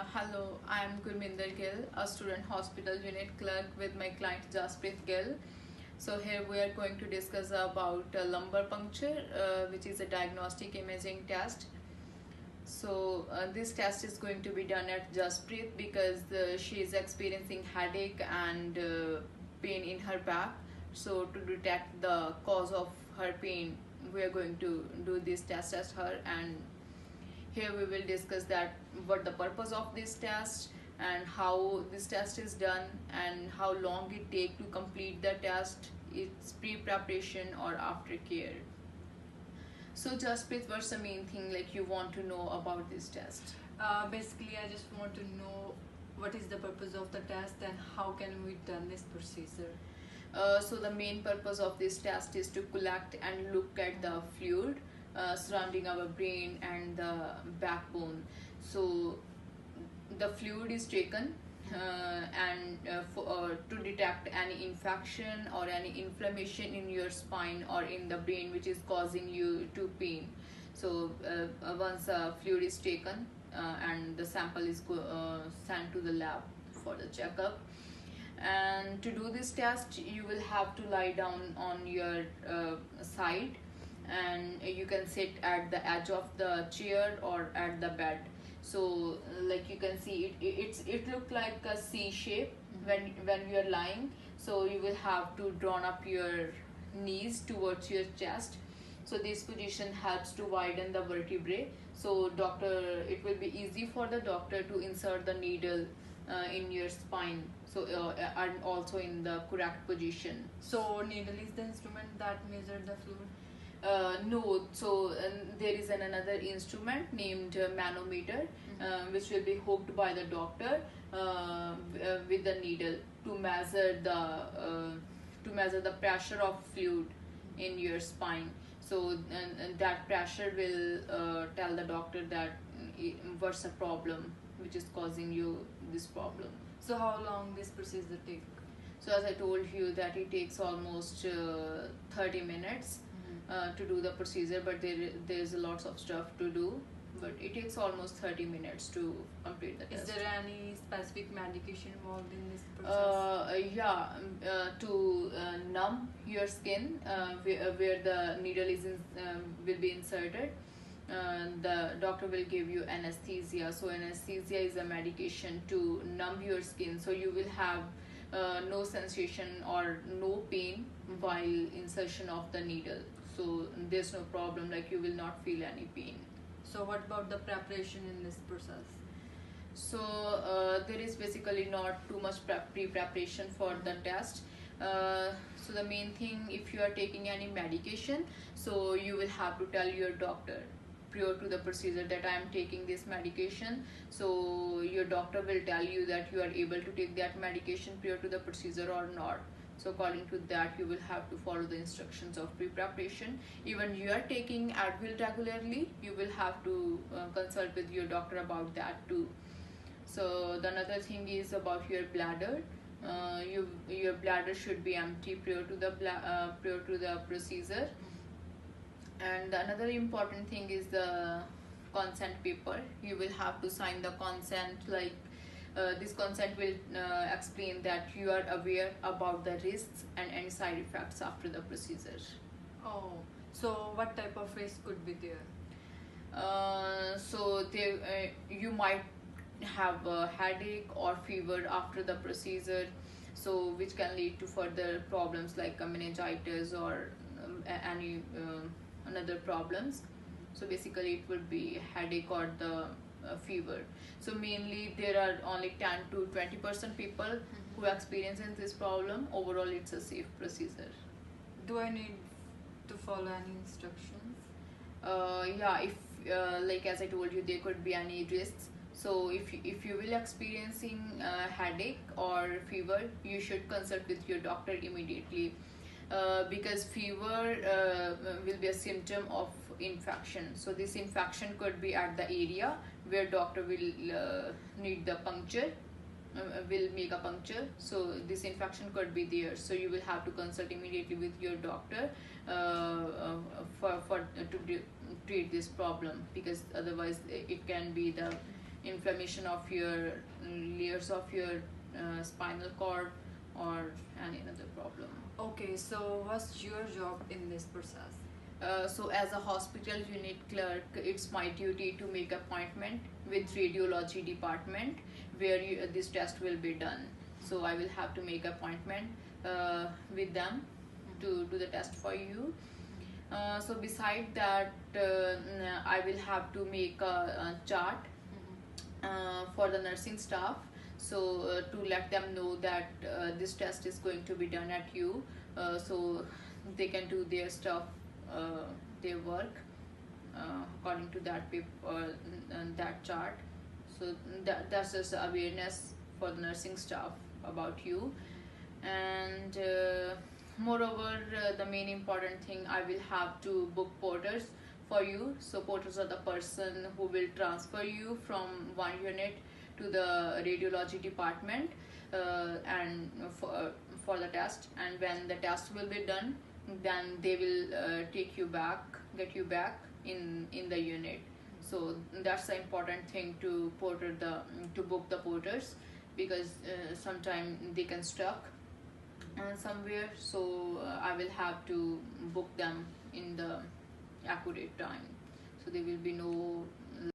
Hello, I am Gurminder Gill, a student hospital unit clerk with my client Jasprit Gill. So here we are going to discuss about lumbar puncture, which is a diagnostic imaging test. So this test is going to be done at Jasprit because she is experiencing headache and pain in her back. So to detect the cause of her pain, we are going to do this test as her, and here we will discuss that what the purpose of this test and how this test is done and how long it take to complete the test, its pre-preparation or aftercare. So Jasprit, what's the main thing like you want to know about this test? Basically, I just want to know what is the purpose of the test and how can we done this procedure. So the main purpose of this test is to collect and look at the fluid surrounding our brain and the backbone. So the fluid is taken to detect any infection or any inflammation in your spine or in the brain which is causing you to pain. So once fluid is taken and the sample is sent to the lab for the checkup. And to do this test, you will have to lie down on your side, and you can sit at the edge of the chair or at the bed. So like you can see it look like a C shape when you are lying. So you will have to drawn up your knees towards your chest. So this position helps to widen the vertebrae. So it will be easy for the doctor to insert the needle in your spine, so and also in the correct position. So needle is the instrument that measure the fluid? No, so there is another instrument named manometer, which will be hooked by the doctor with the needle to measure the pressure of fluid in your spine. So and that pressure will tell the doctor that what's the problem which is causing you this problem. So how long this procedure take? So as I told you that it takes almost 30 minutes to do the procedure, but there's a lots of stuff to do, but it takes almost 30 minutes to complete the test. Is there any specific medication involved in this process? To numb your skin where the needle will be inserted. The doctor will give you anesthesia. So anesthesia is a medication to numb your skin, so you will have no sensation or no pain while insertion of the needle. So there's no problem, like you will not feel any pain. So what about the preparation in this process? So there is basically not too much pre-preparation for the test. So the main thing, if you are taking any medication, so you will have to tell your doctor prior to the procedure that I am taking this medication. So your doctor will tell you that you are able to take that medication prior to the procedure or not. So according to that, you will have to follow the instructions of pre-preparation. Even you are taking Advil regularly, you will have to consult with your doctor about that too. So the another thing is about your bladder. Your bladder should be empty prior to the procedure. And another important thing is the consent paper. You will have to sign the consent, like this consent will explain that you are aware about the risks and any side effects after the procedure. Oh, so what type of risk could be there? You might have a headache or fever after the procedure, so which can lead to further problems like meningitis or any another problems. So basically it would be headache or the fever. So mainly there are only 10 to 20% people who experiences this problem. Overall it's a safe procedure. Do I need to follow any instructions? If like as I told you, there could be any risks. So if you will experiencing headache or fever, you should consult with your doctor immediately, because fever will be a symptom of infection. So this infection could be at the area where doctor will need the puncture, will make a puncture. So this infection could be there. So you will have to consult immediately with your doctor to treat this problem, because otherwise it can be the inflammation of your layers of your spinal cord or any other problem. Okay, so what's your job in this process? So as a hospital unit clerk, it's my duty to make appointment with radiology department where this test will be done. So I will have to make appointment with them to do the test for you. So beside that, I will have to make a chart for the nursing staff, so to let them know that this test is going to be done at you, so they can do their stuff, their work according to that paper and that chart. So that's just awareness for the nursing staff about you. And moreover, the main important thing, I will have to book porters for you. So porters are the person who will transfer you from one unit to the radiology department and for the test, and when the test will be done, then they will take you back, get you back in the unit. So that's the important thing to book the porters, because sometimes they can stuck somewhere. So I will have to book them in the accurate time, so there will be no